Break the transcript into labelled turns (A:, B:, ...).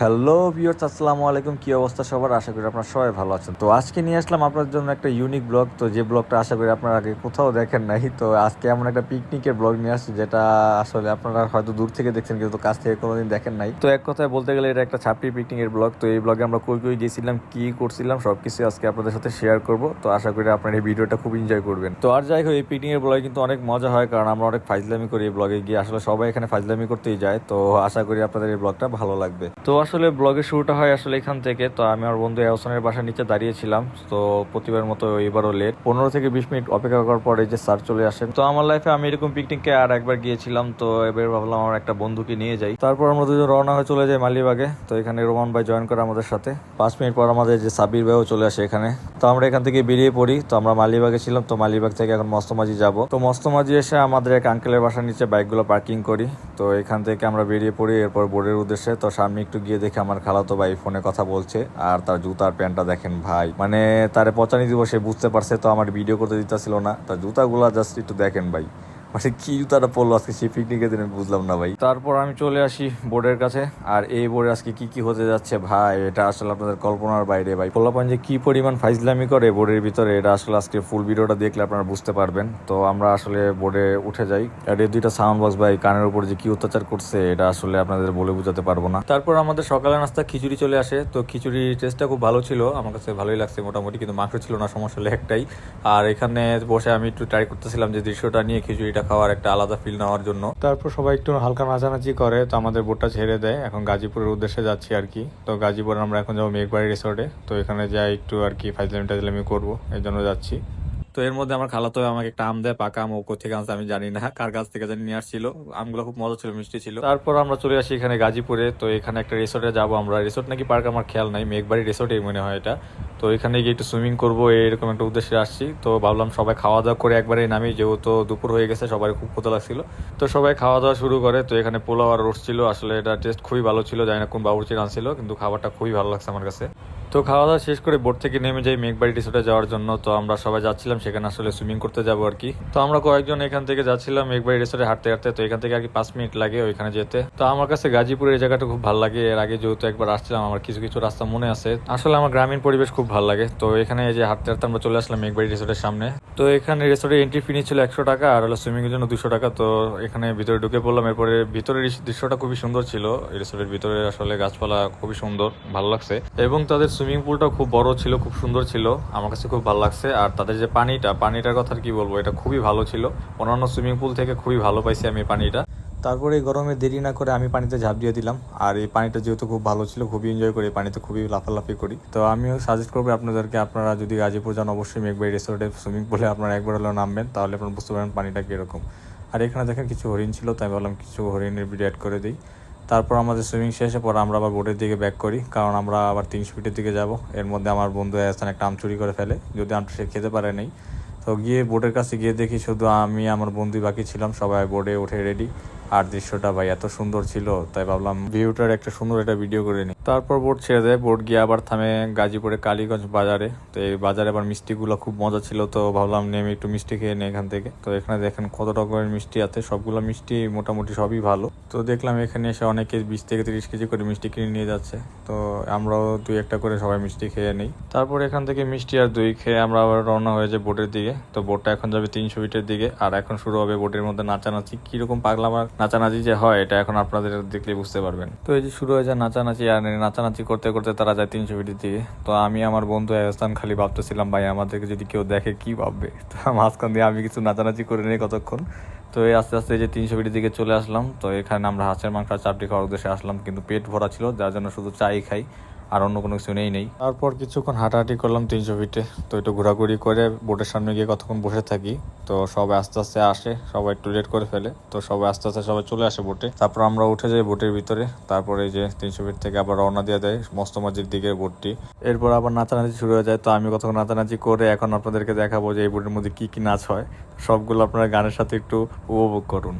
A: Hello viewers, আসসালামু আলাইকুম। কি অবস্থা সবার? আশা করি আপনারা সবাই ভালো আছেন। তো আজকে নিয়ে আসলাম আপনার জন্য একটা ইউনিক ব্লগ। তো যে ব্লগটা আশা করি আপনারা আগে কোথাও দেখেন নাই। তো আজকে এমন একটা পিকনিকের ব্লগ নিয়ে আসছি যেটা আসলে আপনারা হয়তো দূর থেকে দেখছেন কিন্তু কাছ থেকে কোনোদিন দেখেন নাই। তো এক কথায় বলতে গেলে এটা একটা ছাপড়ি পিকনিকের ব্লগ। তো এই ব্লগে আমরা কই কই গেছিলাম, কি করছিলাম সবকিছু আজকে আপনাদের সাথে শেয়ার করব। তো আশা করি আপনারা এই ভিডিওটা খুব এনজয় করবেন। তো আর যাই হোক, এই পিকনিকের ব্লগে কিন্তু অনেক মজা হয় কারণ আমরা অনেক ফাইজলামি করি এই ব্লগে গিয়ে। আসলে সবাই এখানে ফাইজলামি করতেই যায়। তো আশা করি আপনাদের এই ব্লগটা ভালো লাগবে। তো আসলে ব্লগের শুরুটা হয় আসলে এখান থেকে। তো আমি আমার বন্ধু এহসানের বাসার নিচে দাঁড়িয়েছিলাম। তো প্রতিবার মতো এবারও লেট, 15 থেকে 20 মিনিট অপেক্ষা করার পরে যে স্যার চলে আসেন। তো আমার লাইফে আমি এরকম পিকনিকে আর একবার গিয়েছিলাম। তো এবার ভাবলাম আমার একটা বন্ধুকে নিয়ে যাই। তারপর আমরা দুজন রওনা হয়ে চলে যাই মালিবাগে। তো এখানে রোমান ভাই জয়েন করে আমাদের সাথে। 5 মিনিট পর আমাদের যে সাবির ভাইও চলে আসে এখানে। তো আমরা এখান থেকে বেরিয়ে পড়ি। তো আমরা মালিবাগে ছিলাম, তো মালিবাগ থেকে এখন মস্তমাজি যাব। তো মস্তমাজি এসে আমাদের এক আঙ্কেলের বাসার নিচে বাইকগুলো পার্কিং করি। তো এখান থেকে আমরা বেরিয়ে পড়ি এরপর বোর্ডের উদ্দেশ্যে। তো সামনে একটু গিয়ে দেখে আমার খালাতো ভাই ফোনে কথা বলছে। আর তার জুতার প্যান্টটা দেখেন ভাই, মানে তারে পচানি দিব, সে বুঝতে পারছে। তো আমার ভিডিও করতে দিতেছিল না। তার জুতাগুলা জাস্ট একটু দেখেন ভাই, মানে কি জুতাটা পড়লো আজকে সেই পিকনিকের দিন, বুঝলাম না ভাই। তারপর আমি চলে আসি বোর্ডের কাছে। আর এই বোর্ডে আজকে কি কি হতে যাচ্ছে ভাই, এটা আসলে আপনাদের কল্পনার বাইরে ভাই। পোলাপান যে কি পরিমাণ ফাইজলামি করে বোর্ডের ভিতরে, এটা আসলে আজকে ফুল ভিডিওটা দেখলে আপনারা বুঝতে পারবেন। তো আমরা আসলে বোর্ডে উঠে যাই। আর এই দুইটা সাউন্ড বক্স ভাই কানের উপর যে কি অত্যাচার করছে, এটা আসলে আপনাদের বলে বোঝাতে পারবো না। তারপর আমাদের সকালের নাস্তা খিচুড়ি চলে আসে। তো খিচুড়ি টেস্টটা খুব ভালো ছিল, আমার কাছে ভালোই লাগছে মোটামুটি, কিন্তু মাংস ছিল না, সমস্যা হলো একটাই। আর এখানে বসে আমি একটু ট্রাই করতেছিলাম যে দৃশ্যটা নিয়ে খিচুড়িটা খাওয়ার একটা আলাদা ফিল নেওয়ার জন্য। তারপর সবাই একটু হালকা নাচানাচি করে। তো আমাদের বোটটা ছেড়ে দেয়, এখন গাজীপুরের উদ্দেশ্যে যাচ্ছি আর কি। তো গাজীপুরে আমরা এখন যাবো মেঘবাড়ি রিসোর্টে। তো এখানে যাই একটু আর কি ফাইজলামি টাইজলামি করবো, এই জন্য যাচ্ছি। তো এর মধ্যে আমার খালাতো আমাকে একটা আম দেয়, পাকা আম। ও কোথেকে আনছে আমি জানি না, কার কাছ থেকে জানি নিয়ে আসছিল। আমগুলো খুব মজা ছিল, মিষ্টি ছিল। তারপর আমরা চলে আসি এখানে গাজীপুরে। তো এখানে একটা রিসোর্টে যাবো আমরা। রিসোর্ট নাকি পার্ক আমার খেয়াল নাই, মেঘবাড়ি রিসোর্টেই মনে হয় এটা। তো এখানে গিয়ে একটু সুইমিং করবো এরকম একটা উদ্দেশ্যে আসছি। তো ভাবলাম সবাই খাওয়া দাওয়া করে একবারে নামি, যেহেতু দুপুর হয়ে গেছে, সবাই খুব ক্ষুধা লাগছিল। তো সবাই খাওয়া দাওয়া শুরু করে। তো এখানে পোলাও আর রোস্ট ছিল, আসলে এটা টেস্ট খুবই ভালো ছিল। জানি না কোন বাবুর্চি রাঁধছিল, কিন্তু খাবারটা খুবই ভালো লাগছে আমার কাছে। তো খাওয়া দাওয়া শেষ করে বোট থেকে নেমে যাই মেঘবাড়ি রিসোর্টে যাওয়ার জন্য। তো আমরা সবাই যাচ্ছিলাম সেখানে আসলে সুইমিং করতে যাবো আর কি। তো আমরা কয়েকজন এখান থেকে যাচ্ছিলাম মেঘবাড়ি রিসোর্টে হাঁটতে হাঁটতে। তো এখান থেকে আর কি 5 মিনিট লাগে ওইখানে যেতে। তো আমার কাছে গাজীপুরের এই জায়গাটা খুব ভালো লাগে। এর আগে যেহেতু একবার আসছিলাম, আমার কিছু কিছু রাস্তা মনে আছে। আসলে আমার গ্রামীণ পরিবেশ খুব ভালো লাগে। তো এখানে এই যে হাঁটতে হাঁটতে আমরা চলে আসলাম মেঘবাড়ি রিসোর্টের সামনে। তো এখানে রিসোর্টের এন্ট্রি ফি ছিল 100 টাকা, আর হলো সুইমিং এর জন্য 200 টাকা। তো এখানে ভিতরে ঢুকে পড়লাম। এরপরে ভিতরের দৃশ্যটা খুবই সুন্দর ছিল। রিসোর্টের ভিতরে আসলে গাছপালা খুবই সুন্দর, ভালো লাগছে। এবং তাদের সুইমিং পুলটা খুব বড় ছিল, খুব সুন্দর ছিল, আমার কাছে খুব ভালো লাগছে। আর তাদের যে পানিটার কথা কি বলবো, এটা খুবই ভালো ছিল। অন্যান্য সুইমিং পুল থেকে খুবই ভালো পাইছি আমি পানিটা। তারপরে এই গরমে দেরি না করে আমি পানিতে ঝাঁপ দিয়ে দিলাম। আর এই পানিটা যেহেতু খুব ভালো ছিল, খুবই এনজয় করি পানিতে, খুবই লাফালাফি করি। তো আমিও সাজেস্ট করবো আপনাদেরকে, আপনারা যদি গাজীপুর যান অবশ্যই মেঘবাড়ি রিসোর্টে সুইমিং পুলে আপনারা একবার হলেও নামবেন, তাহলে আপনারা বুঝতে পারেন পানিটা কীরকম। আর এখানে দেখেন কিছু হরিণ ছিল, তাই ভাবলাম কিছু হরিণের ভিডিও অ্যাড করে দিই। তারপর আমাদের সুইমিং শেষে পর আমরা আবার বোটের দিকে ব্যাক করি, কারণ আমরা আবার 300 ফিটের দিকে যাব। এর মধ্যে আমার বন্ধু এহসান একটা আম চুরি করে ফেলে, যদি আমটা সে খেতে পারে নাই। তো গিয়ে বোটের কাছে গিয়ে দেখি শুধু আমি আমার বন্ধুই বাকি ছিলাম, সবাই বোটে উঠে রেডি। আর দৃশ্যটা ভাই এত সুন্দর ছিল, তাই ভাবলাম ভিউটার একটা সুন্দর একটা ভিডিও করে নিই। তারপর বোট ছেড়ে দেয়, বোট গিয়ে আবার থামে গাজীপুরে কালীগঞ্জ বাজারে। তো এই বাজারে আবার মিষ্টিগুলো খুব মজা ছিল, তো ভাবলাম নেমে একটু মিষ্টি খেয়ে নিই এখান থেকে। তো এখানে দেখেন কত রকমের মিষ্টি আছে, সবগুলো মিষ্টি মোটামুটি সবই ভালো। তো দেখলাম এখানে এসে অনেকে 20 থেকে 30 কেজি করে মিষ্টি কিনে নিয়ে যাচ্ছে। তো আমরাও 2-1টা করে সবাই মিষ্টি খেয়ে নিই। তারপর এখান থেকে মিষ্টি আর দই খেয়ে আমরা আবার রওনা হয়ে যাই বোটের দিকে। তো বোটটা এখন যাবে 300 ফিটের দিকে। আর এখন শুরু হবে বোটের মধ্যে নাচানাচি। কিরকম পাগলামার নাচানাচি যে হয়, এটা এখন আপনাদের দেখলে বুঝতে পারবেন। তো এই যে শুরু হয়ে যায় নাচানাচি, আর নাচানাচি করতে করতে তারা যায় 300 ফিটের দিকে। তো আমি আমার বন্ধু এহসান খালি ভাবতেছিলাম ভাই আমাদেরকে যদি কেউ দেখে কি ভাববে। তো মাঝখান দিয়ে আমি কিছু নাচানাচি করে নিই কতক্ষণ। তো এই আস্তে আস্তে যে 300 ফিটের দিকে চলে আসলাম। তো এখানে আমরা হাঁসের মাংস আর চাপটি খাওয়ার উদ্দেশ্যে আসলাম, কিন্তু পেট ভরা ছিল, যার জন্য শুধু চাই খাই, আর অন্য কোনো কিছু নেই। তারপর কিছুক্ষণ হাঁটাহাঁটি করলাম 300 ফিটে। তো একটু ঘোরাঘুরি করে বোটের সামনে গিয়ে কতক্ষণ বসে থাকি। তো সবাই আস্তে আস্তে আসে, সবাই একটু লেট করে ফেলে। তো সবাই আস্তে আস্তে সবাই চলে আসে বোটে। তারপর আমরা উঠে যাই বোটের ভিতরে। তারপরে এই যে 300 ফিট থেকে আবার রওনা দিয়ে দেয় মস্তমাজির দিকে বোটটি। এরপর আবার নাচানাচি শুরু হয়ে যায়। তো আমি কতক্ষণ নাচানাচি করে এখন আপনাদেরকে দেখাবো যে এই বোটের মধ্যে কি কি নাচ হয়। সবগুলো আপনারা গানের সাথে একটু উপভোগ করুন।